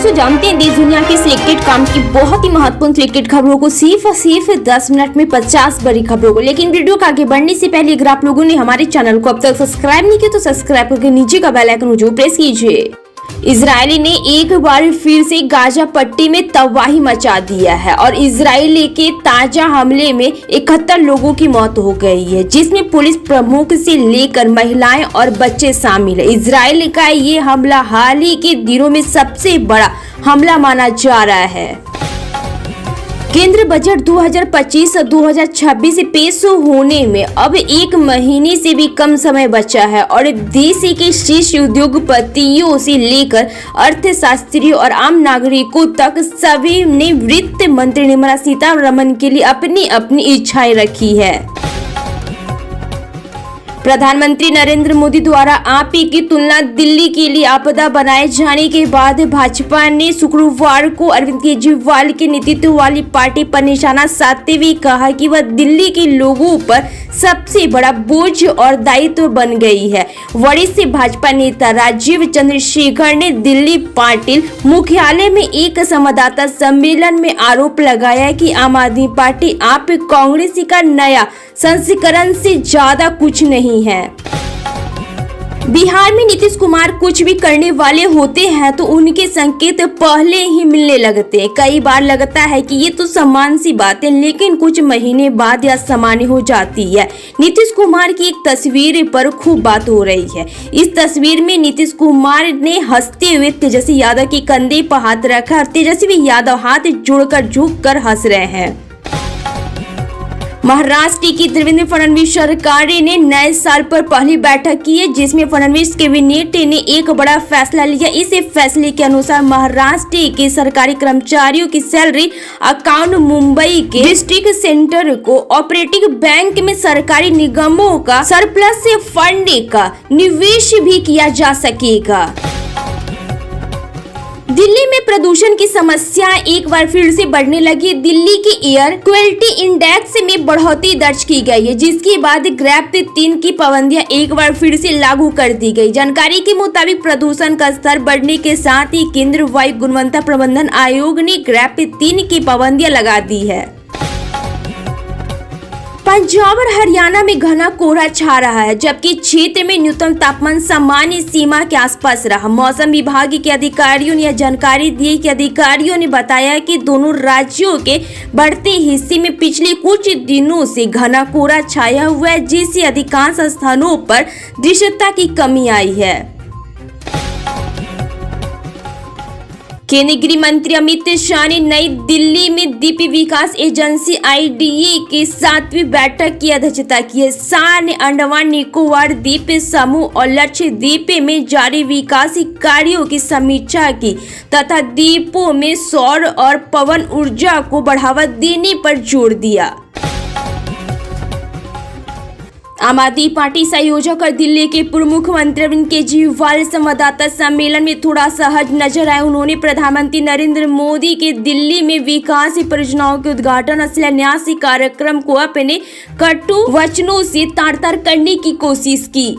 दोस्तों जानते हैं देश दुनिया के सिलेक्टेड काम की बहुत ही महत्वपूर्ण सिलेक्टेड खबरों को सिर्फ 10 मिनट में 50 बड़ी खबरों को। लेकिन वीडियो को आगे बढ़ने से पहले अगर आप लोगों ने हमारे चैनल को अब तक सब्सक्राइब नहीं किया तो सब्सक्राइब करके नीचे का बेल आइकन जरूर प्रेस कीजिए। इजरायली ने एक बार फिर से गाजा पट्टी में तबाही मचा दिया है और इजरायली के ताजा हमले में 71 लोगों की मौत हो गई है, जिसमें पुलिस प्रमुख से लेकर महिलाएं और बच्चे शामिल है। इजरायल का ये हमला हाल ही के दिनों में सबसे बड़ा हमला माना जा रहा है। केंद्र बजट 2025-2026 पेश होने में अब एक महीने से भी कम समय बचा है और देश के शीर्ष उद्योगपतियों से लेकर अर्थशास्त्रियों और आम नागरिकों तक सभी ने वित्त मंत्री निर्मला सीतारमण के लिए अपनी अपनी इच्छाएं रखी है। प्रधानमंत्री नरेंद्र मोदी द्वारा आप ही की तुलना दिल्ली के लिए आपदा बनाए जाने के बाद भाजपा ने शुक्रवार को अरविंद केजरीवाल के नेतृत्व वाली पार्टी पर निशाना साधते हुए कहा कि वह दिल्ली के लोगों पर सबसे बड़ा बोझ और दायित्व बन गई है। वरिष्ठ भाजपा नेता राजीव चंद्रशेखर ने दिल्ली पार्टी मुख्यालय में एक संवाददाता सम्मेलन में आरोप लगाया कि आम आदमी पार्टी आप कांग्रेस का नया संस्करण से ज्यादा कुछ नहीं है। बिहार में नीतीश कुमार कुछ भी करने वाले होते हैं तो उनके संकेत पहले ही मिलने लगते हैं। कई बार लगता है कि ये तो सामान्य सी बात है, लेकिन कुछ महीने बाद यह सामान्य हो जाती है। नीतीश कुमार की एक तस्वीर पर खूब बात हो रही है। इस तस्वीर में नीतीश कुमार ने हंसते हुए तेजस्वी यादव के कंधे पर हाथ रखा और तेजस्वी यादव हाथ जोड़कर झुककर हंस रहे हैं। महाराष्ट्र की देवेंद्र फडणवीस सरकार ने नए साल पर पहली बैठक की है, जिसमें फडणवीस कैबिनेट ने एक बड़ा फैसला लिया। इस फैसले के अनुसार महाराष्ट्र के सरकारी कर्मचारियों की सैलरी अकाउंट मुंबई के district centre co operative bank में सरकारी निगमों का सरप्लस से फंड का निवेश भी किया जा सकेगा। दिल्ली में प्रदूषण की समस्या एक बार फिर से बढ़ने लगी। दिल्ली के एयर क्वालिटी इंडेक्स में बढ़ोतरी दर्ज की गई है, जिसके बाद ग्रैप 3 की पाबंदियां एक बार फिर से लागू कर दी गई। जानकारी के मुताबिक प्रदूषण का स्तर बढ़ने के साथ ही केंद्रीय वायु गुणवत्ता प्रबंधन आयोग ने ग्रैप 3 की पाबंदियां लगा दी है। पंजाब और हरियाणा में घना कोहरा छा रहा है, जबकि क्षेत्र में न्यूनतम तापमान सामान्य सीमा के आसपास रहा। मौसम विभाग के अधिकारियों ने यह जानकारी दी कि अधिकारियों ने बताया कि दोनों राज्यों के बढ़ते हिस्से में पिछले कुछ दिनों से घना कोहरा छाया हुआ है, जिससे अधिकांश स्थानों पर दृश्यता की कमी आई है। केंद्रीय गृह मंत्री अमित शाह ने नई दिल्ली में द्वीप विकास एजेंसी IDA की 7वीं बैठक की अध्यक्षता की है। शाह ने अंडमान निकोबार द्वीप समूह और लक्षद्वीप में जारी विकास कार्यों की समीक्षा की तथा द्वीपों में सौर और पवन ऊर्जा को बढ़ावा देने पर जोर दिया। आम आदमी पार्टी संयोजक और दिल्ली के पूर्व मुख्यमंत्री अरविंद केजरीवाल संवाददाता सम्मेलन में थोड़ा सहज नजर आए। उन्होंने प्रधानमंत्री नरेंद्र मोदी के दिल्ली में विकास परियोजनाओं के उद्घाटन और शिलान्यास कार्यक्रम को अपने कटु वचनों से तार-तार करने की कोशिश की।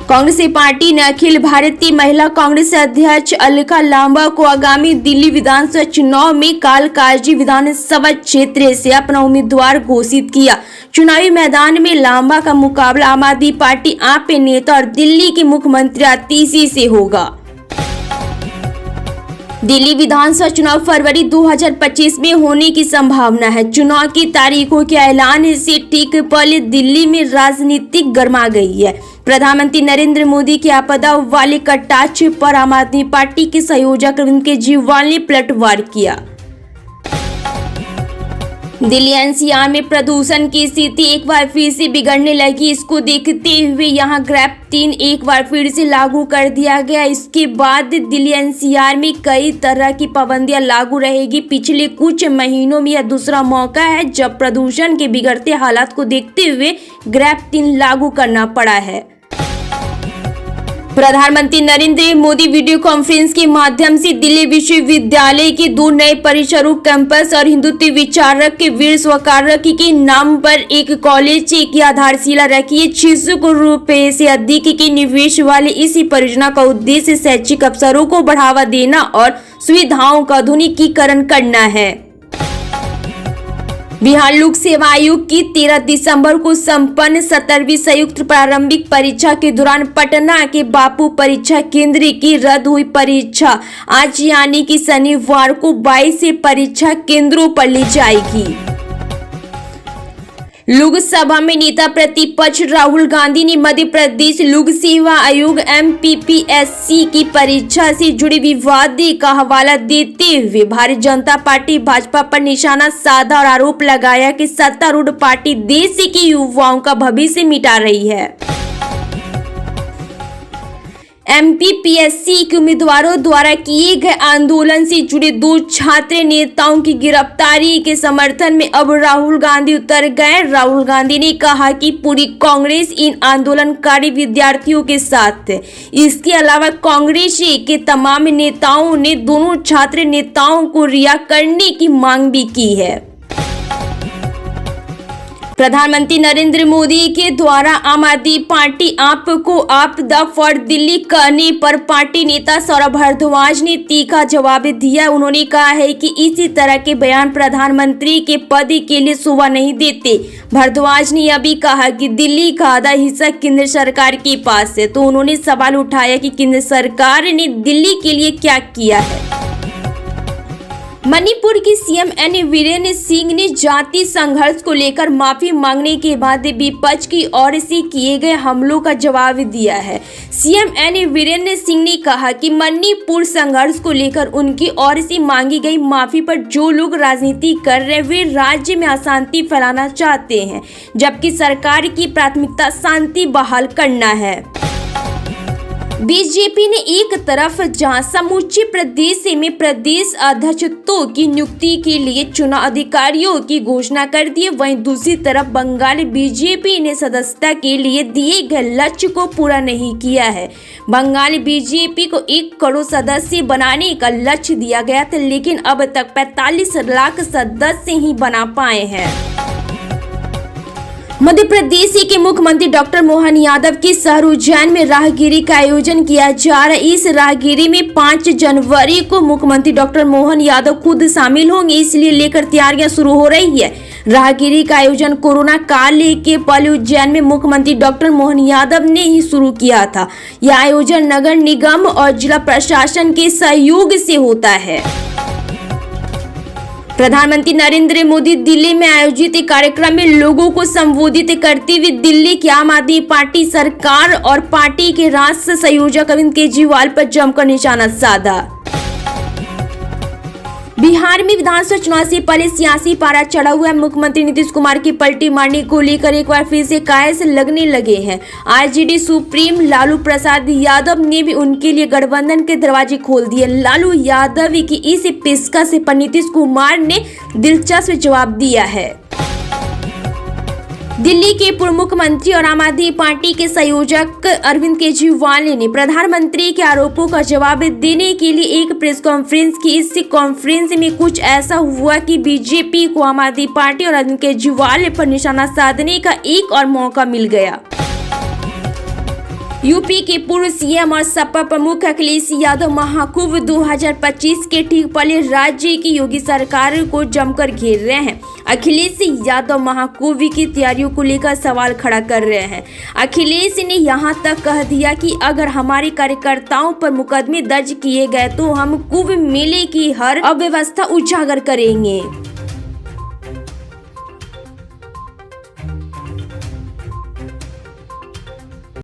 कांग्रेस पार्टी ने अखिल भारतीय महिला कांग्रेस अध्यक्ष अलका लांबा को आगामी दिल्ली विधानसभा चुनाव में कालकाजी विधानसभा क्षेत्र से अपना उम्मीदवार घोषित किया। चुनावी मैदान में लांबा का मुकाबला आम आदमी पार्टी आप नेता और दिल्ली के मुख्यमंत्री आतिशी से होगा। दिल्ली विधानसभा चुनाव फरवरी 2025 में होने की संभावना है। चुनाव की तारीखों के ऐलान से ठीक पहले दिल्ली में राजनीतिक गर्मा गई है। प्रधानमंत्री नरेंद्र मोदी के आपदा वाले कटाक्ष पर आम आदमी पार्टी के संयोजक अरविंद केजरीवाल ने पलटवार किया। दिल्ली NCR में प्रदूषण की स्थिति एक बार फिर से बिगड़ने लगी। इसको देखते हुए यहां ग्रैप 3 एक बार फिर से लागू कर दिया गया। इसके बाद दिल्ली NCR में कई तरह की पाबंदियां लागू रहेगी। पिछले कुछ महीनों में यह दूसरा मौका है जब प्रदूषण के बिगड़ते हालात को देखते हुए ग्रैप 3 लागू करना पड़ा है। प्रधानमंत्री नरेंद्र मोदी वीडियो कॉन्फ्रेंस के माध्यम से दिल्ली विश्वविद्यालय के 2 नए परिसरों कैंपस और हिंदुत्व विचारक के वीर स्वकारक के नाम पर एक कॉलेज की आधारशिला रखी है। 600 करोड़ रुपए से अधिक के निवेश वाले इस परियोजना का उद्देश्य शैक्षिक अवसरों को बढ़ावा देना और सुविधाओं का आधुनिकीकरण करना है। बिहार लोक सेवा आयोग की 13 दिसंबर को संपन्न 17वीं संयुक्त प्रारंभिक परीक्षा के दौरान पटना के बापू परीक्षा केंद्र की रद्द हुई परीक्षा आज यानी कि शनिवार को 22 से परीक्षा केंद्रों पर ली जाएगी। लोकसभा में नेता प्रतिपक्ष राहुल गांधी ने मध्य प्रदेश लोक सेवा आयोग MPPSC की परीक्षा से जुड़े विवाद का हवाला देते हुए भारतीय जनता पार्टी भाजपा पर निशाना साधा और आरोप लगाया कि सत्तारूढ़ पार्टी देश के युवाओं का भविष्य मिटा रही है। MPPSC के उम्मीदवारों द्वारा किए गए आंदोलन से जुड़े 2 छात्र नेताओं की गिरफ्तारी के समर्थन में अब राहुल गांधी उतर गए। राहुल गांधी ने कहा कि पूरी कांग्रेस इन आंदोलनकारी विद्यार्थियों के साथ है। इसके अलावा कांग्रेस के तमाम नेताओं ने दोनों छात्र नेताओं को रिहा करने की मांग भी की है। प्रधानमंत्री नरेंद्र मोदी के द्वारा आम आदमी पार्टी आप को आपदा फॉर दिल्ली कहने पर पार्टी नेता सौरभ भारद्वाज ने तीखा जवाब दिया। उन्होंने कहा है कि इसी तरह के बयान प्रधानमंत्री के पद के लिए शोभा नहीं देते। भारद्वाज ने यह भी कहा कि दिल्ली का आधा हिस्सा केंद्र सरकार के पास है, तो उन्होंने सवाल उठाया कि केंद्र सरकार ने दिल्ली के लिए क्या किया है। मणिपुर की CM N वीरेंद्र सिंह ने जाति संघर्ष को लेकर माफी मांगने के बाद विपक्ष की ओर से किए गए हमलों का जवाब दिया है। CM N वीरेंद्र सिंह ने कहा कि मणिपुर संघर्ष को लेकर उनकी ओर से मांगी गई माफी पर जो लोग राजनीति कर रहे हैं वे राज्य में अशांति फैलाना चाहते हैं, जबकि सरकार की प्राथमिकता शांति बहाल करना है। बीजेपी ने एक तरफ जहां समूचे प्रदेश में प्रदेश अध्यक्षों की नियुक्ति के लिए चुनाव अधिकारियों की घोषणा कर दी, वहीं दूसरी तरफ बंगाल बीजेपी ने सदस्यता के लिए दिए गए लक्ष्य को पूरा नहीं किया है। बंगाल बीजेपी को 1 करोड़ सदस्य बनाने का लक्ष्य दिया गया था, लेकिन अब तक 45 लाख सदस्य ही बना पाए हैं। मध्य प्रदेश के मुख्यमंत्री डॉक्टर मोहन यादव के शहर उज्जैन में राहगिरी का आयोजन किया जा रहा है। इस राहगिरी में 5 जनवरी को मुख्यमंत्री डॉक्टर मोहन यादव खुद शामिल होंगे, इसलिए लेकर तैयारियां शुरू हो रही है। राहगिरी का आयोजन कोरोना काल के पहले उज्जैन में मुख्यमंत्री डॉक्टर मोहन यादव ने ही शुरू किया था। यह आयोजन नगर निगम और जिला प्रशासन के सहयोग से होता है। प्रधानमंत्री नरेंद्र मोदी दिल्ली में आयोजित एक कार्यक्रम में लोगों को संबोधित करते हुए दिल्ली की आम आदमी पार्टी सरकार और पार्टी के राष्ट्रीय संयोजक अरविंद केजरीवाल पर जमकर निशाना साधा। बिहार में विधानसभा चुनाव से पहले सियासी पारा चढ़ा हुआ है। मुख्यमंत्री नीतीश कुमार की पलटी मारने को लेकर एक बार फिर से कायस लगने लगे हैं। आरजेडी सुप्रीम लालू प्रसाद यादव ने भी उनके लिए गठबंधन के दरवाजे खोल दिए। लालू यादव की इस पेशकश पर नीतीश कुमार ने दिलचस्प जवाब दिया है। दिल्ली के पूर्व मुख्यमंत्री और आम आदमी पार्टी के संयोजक अरविंद केजरीवाल ने प्रधानमंत्री के आरोपों का जवाब देने के लिए एक प्रेस कॉन्फ्रेंस की। इस कॉन्फ्रेंस में कुछ ऐसा हुआ कि बीजेपी को आम आदमी पार्टी और अरविंद केजरीवाल पर निशाना साधने का एक और मौका मिल गया। यूपी के पूर्व सीएम और सपा प्रमुख अखिलेश यादव महाकुंभ 2025 के ठीक पहले राज्य की योगी सरकार को जमकर घेर रहे हैं। अखिलेश यादव महाकुंभ की तैयारियों को लेकर सवाल खड़ा कर रहे हैं। अखिलेश ने यहां तक कह दिया कि अगर हमारे कार्यकर्ताओं पर मुकदमे दर्ज किए गए तो हम कुंभ मेले की हर अव्यवस्था उजागर करेंगे।